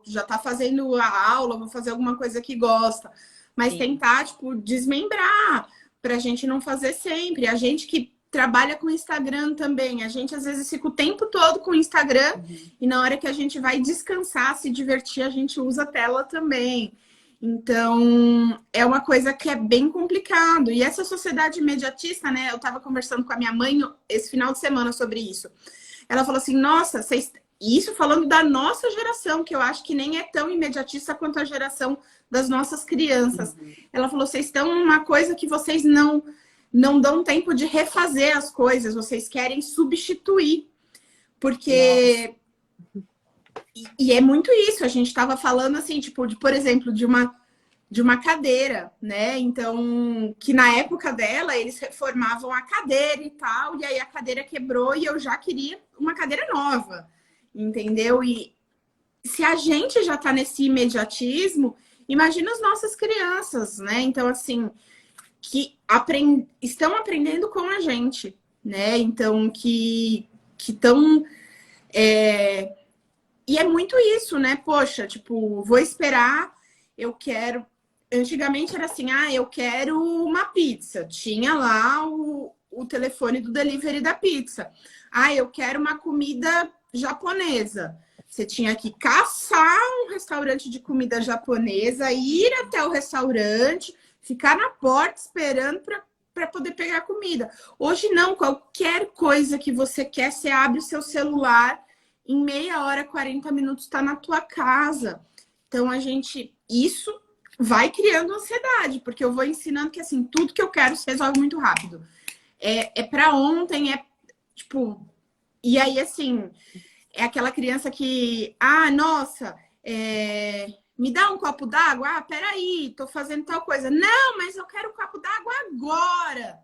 já tá fazendo a aula, vou fazer alguma coisa que gosta. Mas tentar, tipo, desmembrar pra gente não fazer sempre. A gente que trabalha com Instagram também, a gente às vezes fica o tempo todo com o Instagram e na hora que a gente vai descansar, se divertir, a gente usa a tela também. Então, é uma coisa que é bem complicado. E essa sociedade imediatista, né? Eu estava conversando com a minha mãe esse final de semana sobre isso. Ela falou assim, nossa, isso falando da nossa geração, que eu acho que nem é tão imediatista quanto a geração das nossas crianças. Ela falou, vocês estão numa coisa que vocês não dão tempo de refazer as coisas, vocês querem substituir. Porque... E é muito isso, a gente estava falando assim, tipo, por exemplo, de uma cadeira, né? Então, que na época dela, eles reformavam a cadeira e tal, e aí a cadeira quebrou e eu já queria uma cadeira nova, entendeu? E se a gente já tá nesse imediatismo, imagina as nossas crianças, né? Então, assim, que estão aprendendo com a gente, né? Então, que estão... E é muito isso, né? Poxa, tipo, vou esperar, eu quero... Antigamente era assim, eu quero uma pizza. Tinha lá o telefone do delivery da pizza. Eu quero uma comida japonesa. Você tinha que caçar um restaurante de comida japonesa, ir até o restaurante, ficar na porta esperando para poder pegar a comida. Hoje não, qualquer coisa que você quer, você abre o seu celular, em meia hora, 40 minutos está na tua casa. Então, isso vai criando ansiedade, porque eu vou ensinando que, assim, tudo que eu quero se resolve muito rápido. É para ontem, tipo... E aí, assim, é aquela criança que... nossa, me dá um copo d'água? Ah, peraí, tô fazendo tal coisa. Não, mas eu quero um copo d'água agora.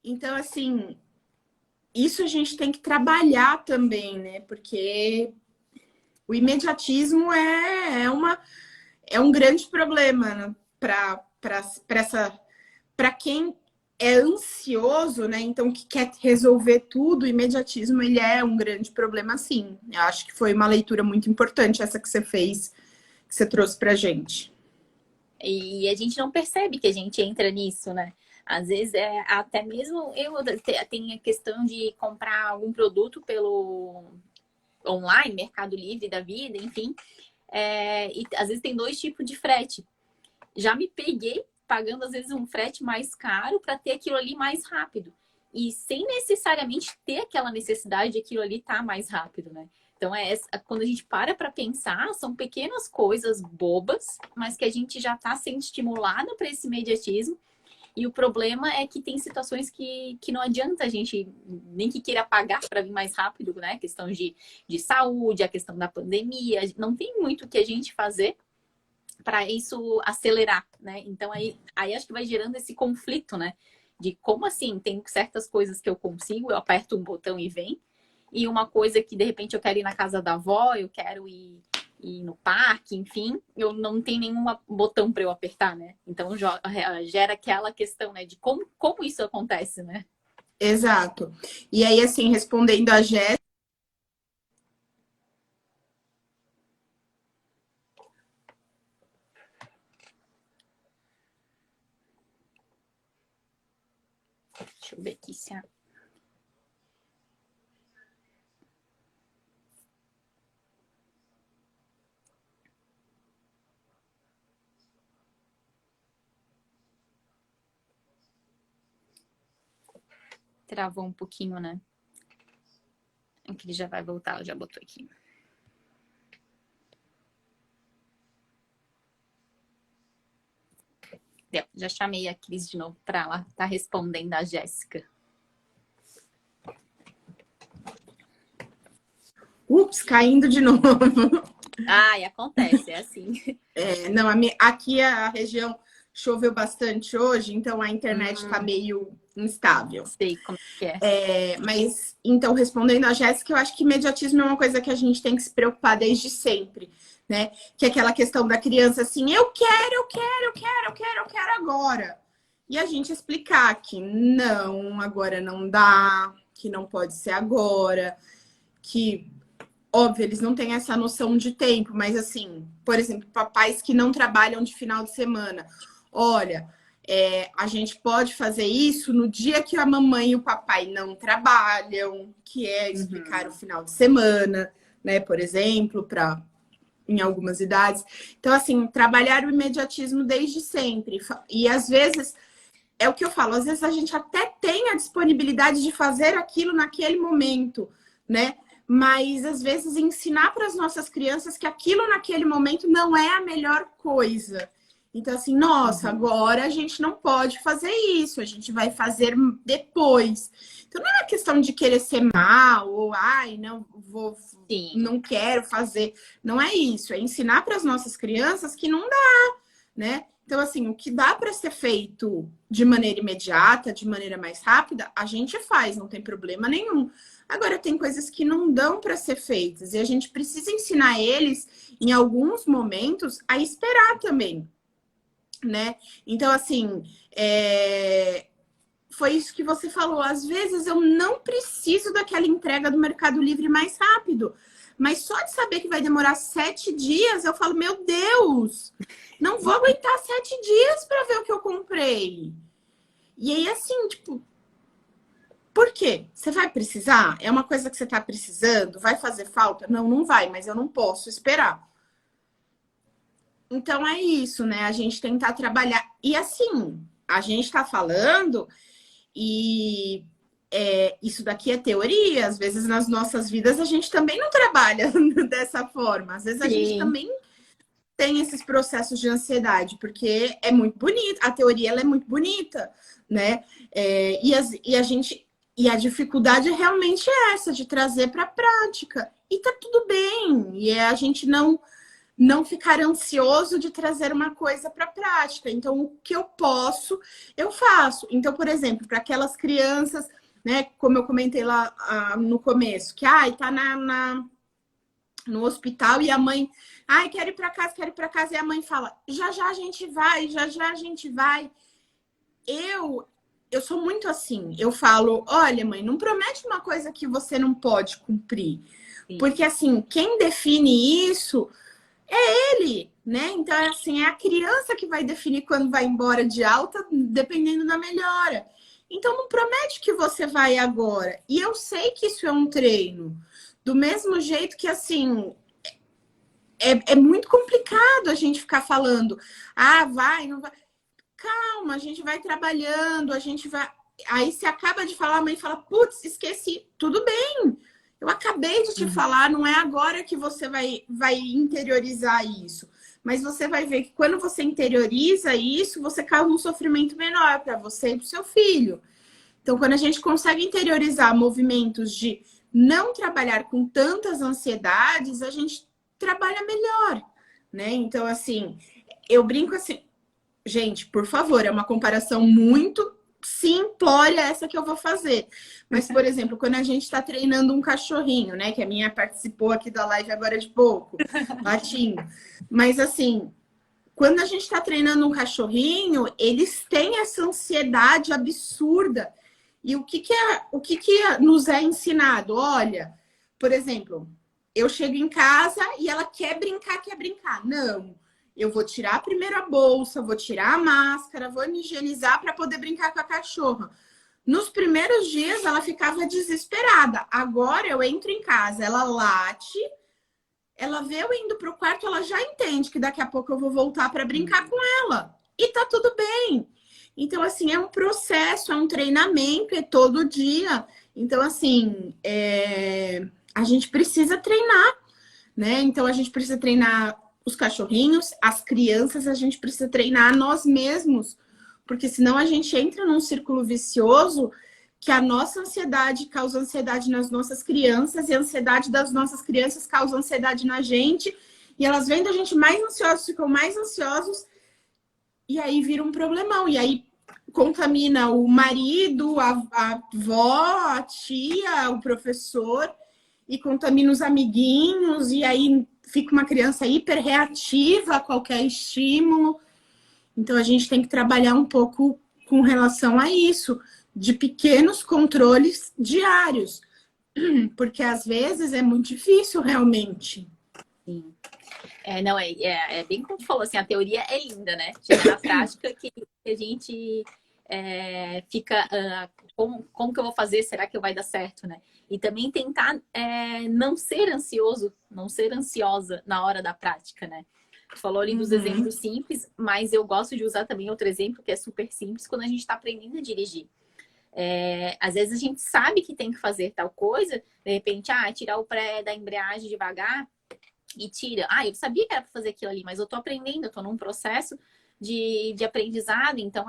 Então, assim, isso a gente tem que trabalhar também, né? Porque o imediatismo é um grande problema, né? Para quem é ansioso, né? Então, que quer resolver tudo, o imediatismo ele é um grande problema, sim. Eu acho que foi uma leitura muito importante essa que você fez, que você trouxe pra gente. E a gente não percebe que a gente entra nisso, né? Às vezes, até mesmo eu tenho a questão de comprar algum produto pelo online, Mercado Livre da vida, enfim. E às vezes tem 2 tipos de frete. Já me peguei pagando, às vezes, um frete mais caro para ter aquilo ali mais rápido. E sem necessariamente ter aquela necessidade de aquilo ali estar mais rápido, né? Então, quando a gente para pensar, são pequenas coisas bobas, mas que a gente já está sendo estimulado para esse imediatismo. E o problema é que tem situações que não adianta a gente nem que queira pagar para vir mais rápido, né? A questão de saúde, a questão da pandemia. Não tem muito o que a gente fazer para isso acelerar, né? Então, aí acho que vai gerando esse conflito, né? De como assim, tem certas coisas que eu consigo, eu aperto um botão e vem. E uma coisa que, de repente, eu quero ir na casa da avó, eu quero ir no parque, enfim, eu não tenho nenhum botão para eu apertar, né? Então gera aquela questão, né, de como isso acontece, né? Exato. E aí, assim, respondendo a Jéssica. Deixa eu ver aqui se a... Travou um pouquinho, né? Aqui ele já vai voltar, ela já botou aqui. Deu. Já chamei a Cris de novo para ela estar respondendo a Jéssica. Ups, caindo de novo. Ai, acontece, é assim. Não, aqui a região choveu bastante hoje, então a internet está meio instável. Sei como que é. Mas, então, respondendo a Jéssica, eu acho que imediatismo é uma coisa que a gente tem que se preocupar desde sempre, né? Que é aquela questão da criança assim, eu quero agora. E a gente explicar que não, agora não dá, que não pode ser agora, que, óbvio, eles não têm essa noção de tempo, mas assim, por exemplo, papais que não trabalham de final de semana. Olha, a gente pode fazer isso no dia que a mamãe e o papai não trabalham, que é explicar o final de semana, né? Por exemplo, em algumas idades. Então, assim, trabalhar o imediatismo desde sempre. E às vezes, é o que eu falo, às vezes a gente até tem a disponibilidade de fazer aquilo naquele momento, né? Mas às vezes ensinar para as nossas crianças que aquilo naquele momento não é a melhor coisa. Então, assim, nossa, agora a gente não pode fazer isso, a gente vai fazer depois. Então, não é uma questão de querer ser mal, ou ai, não quero fazer. Não é isso, é ensinar para as nossas crianças que não dá, né? Então, assim, o que dá para ser feito de maneira imediata, de maneira mais rápida, a gente faz, não tem problema nenhum. Agora, tem coisas que não dão para ser feitas e a gente precisa ensinar eles, em alguns momentos, a esperar também, né? Então, assim, foi isso que você falou. Às vezes eu não preciso daquela entrega do Mercado Livre mais rápido, mas só de saber que vai demorar 7 dias, eu falo, meu Deus, não vou aguentar 7 dias para ver o que eu comprei. E aí, assim, tipo, por quê? Você vai precisar? É uma coisa que você tá precisando? Vai fazer falta? Não, não vai, mas eu não posso esperar. Então é isso, né? A gente tentar trabalhar. E assim, a gente tá falando e isso daqui é teoria. Às vezes nas nossas vidas a gente também não trabalha dessa forma. Às vezes a gente também tem esses processos de ansiedade, porque é muito bonito. A teoria ela é muito bonita, né? E a dificuldade é realmente essa, de trazer para a prática. E tá tudo bem. E a gente não não ficar ansioso de trazer uma coisa para a prática. Então, o que eu posso, eu faço. Então, por exemplo, para aquelas crianças, né, como eu comentei lá no começo, que tá no hospital e a mãe, quero ir para casa, quero ir para casa, e a mãe fala, já já a gente vai, já já a gente vai. Eu sou muito assim, eu falo, olha, mãe, não promete uma coisa que você não pode cumprir. Sim. Porque, assim, quem define isso é ele, né? Então, assim, é a criança que vai definir quando vai embora de alta, dependendo da melhora. Então, não promete que você vai agora. E eu sei que isso é um treino. Do mesmo jeito que, assim, é muito complicado a gente ficar falando, vai, não vai. Calma, a gente vai trabalhando, a gente vai. Aí você acaba de falar, a mãe fala, putz, esqueci. Tudo bem, eu acabei de te falar, não é agora que você vai interiorizar isso. Mas você vai ver que quando você interioriza isso, você causa um sofrimento menor para você e para o seu filho. Então, quando a gente consegue interiorizar movimentos de não trabalhar com tantas ansiedades, a gente trabalha melhor, né? Então, assim, eu brinco assim, gente, por favor, é uma comparação muito simplória essa que eu vou fazer. Mas, por exemplo, quando a gente está treinando um cachorrinho, né? Que a minha participou aqui da live agora de pouco, latinho. Mas, assim, quando a gente está treinando um cachorrinho, eles têm essa ansiedade absurda. E o que nos é ensinado? Olha, por exemplo, eu chego em casa e ela quer brincar, quer brincar. Não. Eu vou tirar primeiro a bolsa, vou tirar a máscara, vou me higienizar para poder brincar com a cachorra. Nos primeiros dias ela ficava desesperada. Agora eu entro em casa, ela late, ela vê eu indo para o quarto, ela já entende que daqui a pouco eu vou voltar para brincar com ela. E tá tudo bem. Então, assim, é um processo, é um treinamento, é todo dia. Então, assim, a gente precisa treinar, né? Então, a gente precisa treinar os cachorrinhos, as crianças, a gente precisa treinar nós mesmos, porque senão a gente entra num círculo vicioso que a nossa ansiedade causa ansiedade nas nossas crianças e a ansiedade das nossas crianças causa ansiedade na gente e elas vêm da gente mais ansiosos, ficam mais ansiosos e aí vira um problemão, e aí contamina o marido, a avó, a tia, o professor e contamina os amiguinhos e aí fica uma criança hiper reativa a qualquer estímulo. Então, a gente tem que trabalhar um pouco com relação a isso, de pequenos controles diários, porque às vezes é muito difícil realmente. Sim. Não, é bem como tu falou, assim, a teoria é linda, né? Chega na prática que a gente fica, como que eu vou fazer? Será que vai dar certo, né? E também tentar não ser ansioso, não ser ansiosa na hora da prática, né? Tu falou ali dos exemplos simples, mas eu gosto de usar também outro exemplo que é super simples quando a gente está aprendendo a dirigir. Às vezes a gente sabe que tem que fazer tal coisa, de repente, tirar o pré da embreagem devagar e tira. Eu sabia que era para fazer aquilo ali, mas eu tô aprendendo, eu tô num processo de aprendizado, então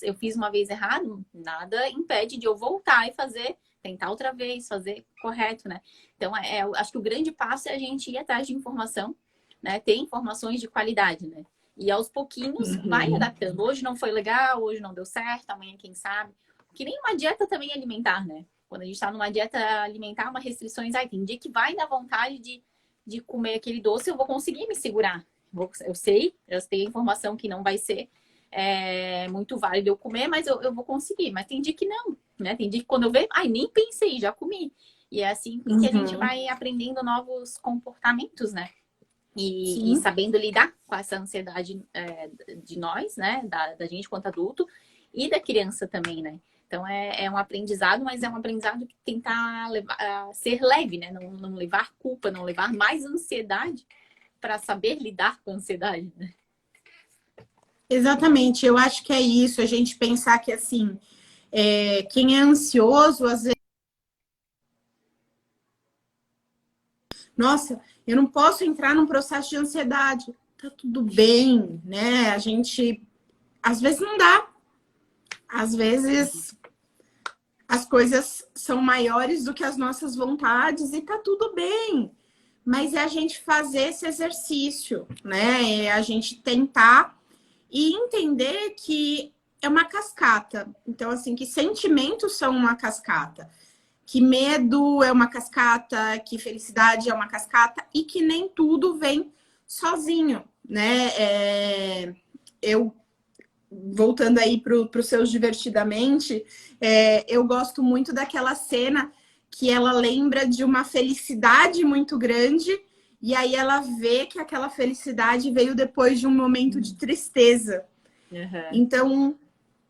eu fiz uma vez errado, nada impede de eu voltar e fazer, tentar outra vez, fazer correto, né? Então, eu acho que o grande passo é a gente ir atrás de informação, né? Ter informações de qualidade, né? E aos pouquinhos vai adaptando. Hoje não foi legal, hoje não deu certo, amanhã quem sabe. Que nem uma dieta também alimentar, né? Quando a gente tá numa dieta alimentar, uma restrições, tem dia que vai dar vontade de comer aquele doce, eu vou conseguir me segurar. Eu sei, eu tenho informação que não vai ser muito válido eu comer, mas eu vou conseguir. Mas tem dia que não, né? Tem dia que quando eu vejo, nem pensei, já comi. E é assim que a gente vai aprendendo novos comportamentos, né? E sabendo lidar com essa ansiedade de nós, né? Da gente quanto adulto e da criança também, né? Então, é um aprendizado, mas é um aprendizado que tentar ser leve, né? Não levar culpa, não levar mais ansiedade para saber lidar com a ansiedade, né? Exatamente, eu acho que é isso, a gente pensar que, assim, quem é ansioso, às vezes... Nossa, eu não posso entrar num processo de ansiedade. Tá tudo bem, né? A gente... Às vezes não dá. Às vezes... As coisas são maiores do que as nossas vontades e tá tudo bem. mas é a gente fazer esse exercício, né? É a gente tentar e entender que é uma cascata. Então, assim, que sentimentos são uma cascata, que medo é uma cascata, que felicidade é uma cascata e que nem tudo vem sozinho, né? Eu voltando aí para os seus divertidamente, eu gosto muito daquela cena que ela lembra de uma felicidade muito grande e aí ela vê que aquela felicidade veio depois de um momento de tristeza. Uhum. Então,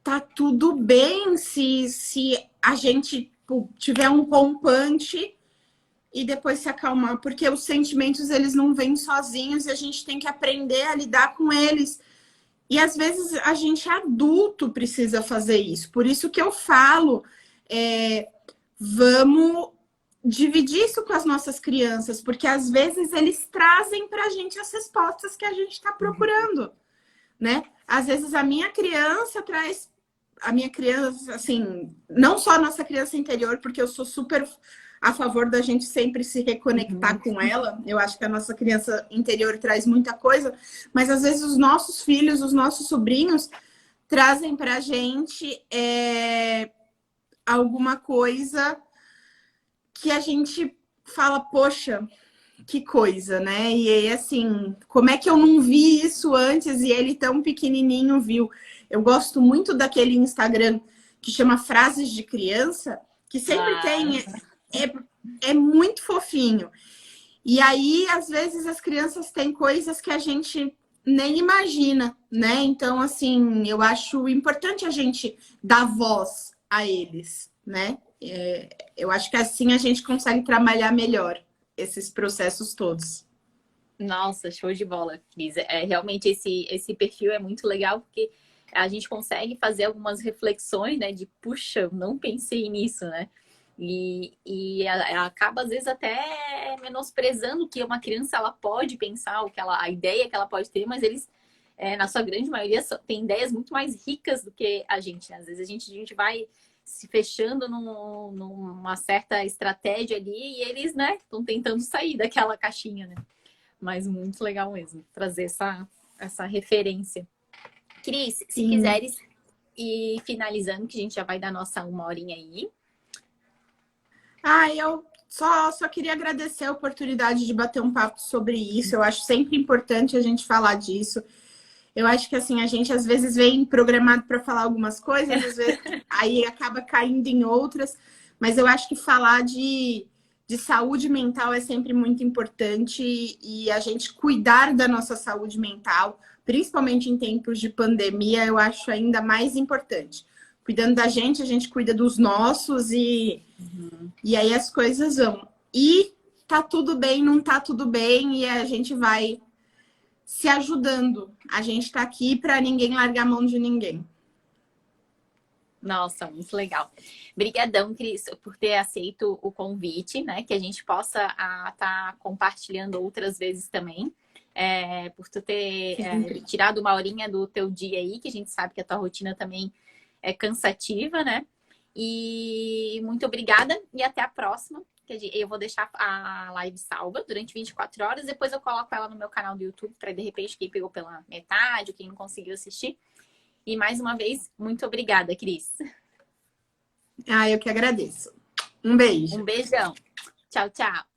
tá tudo bem se a gente tiver um rompante e depois se acalmar, porque os sentimentos eles não vêm sozinhos e a gente tem que aprender a lidar com eles. E às vezes a gente adulto precisa fazer isso. Por isso que eu falo, vamos dividir isso com as nossas crianças, porque às vezes eles trazem para a gente as respostas que a gente está procurando, né? Às vezes a minha criança traz a minha criança, assim, não só a nossa criança interior, porque eu sou super a favor da gente sempre se reconectar com ela. Eu acho que a nossa criança interior traz muita coisa, mas às vezes os nossos filhos, os nossos sobrinhos trazem pra gente alguma coisa que a gente fala, poxa, que coisa, né? E aí, assim, como é que eu não vi isso antes e ele tão pequenininho viu? Eu gosto muito daquele Instagram que chama Frases de Criança, que sempre tem, é muito fofinho. E aí, às vezes, as crianças têm coisas que a gente nem imagina, né? Então, assim, eu acho importante a gente dar voz a eles, né? Eu acho que assim a gente consegue trabalhar melhor esses processos todos. Nossa, show de bola, Cris. Realmente esse perfil é muito legal porque a gente consegue fazer algumas reflexões, né? De, puxa, eu não pensei nisso, né? E acaba, às vezes, até menosprezando o que uma criança ela pode pensar, a ideia que ela pode ter, mas eles, na sua grande maioria, têm ideias muito mais ricas do que a gente, né? Às vezes a gente vai se fechando numa certa estratégia ali e eles, né, estão tentando sair daquela caixinha, né? Mas muito legal mesmo, trazer essa referência. Cris, se Sim. quiseres ir finalizando, que a gente já vai dar nossa 1 horinha aí. Eu só queria agradecer a oportunidade de bater um papo sobre isso. Eu acho sempre importante a gente falar disso. Eu acho que assim, a gente às vezes vem programado para falar algumas coisas, às vezes aí acaba caindo em outras, mas eu acho que falar de saúde mental é sempre muito importante e a gente cuidar da nossa saúde mental, principalmente em tempos de pandemia, eu acho ainda mais importante. Cuidando da gente, a gente cuida dos nossos e aí as coisas vão. E tá tudo bem, não tá tudo bem, e a gente vai se ajudando. A gente tá aqui para ninguém largar a mão de ninguém. Nossa, muito legal. Obrigadão, Cris, por ter aceito o convite, né? Que a gente possa estar compartilhando outras vezes também. Por tu ter tirado 1 horinha do teu dia aí, que a gente sabe que a tua rotina também é cansativa, né? E muito obrigada e até a próxima. Eu vou deixar a live salva durante 24 horas, depois eu coloco ela no meu canal do YouTube para de repente quem pegou pela metade, ou quem não conseguiu assistir. E mais uma vez, muito obrigada, Cris. Eu que agradeço. Um beijo. Um beijão. Tchau, tchau.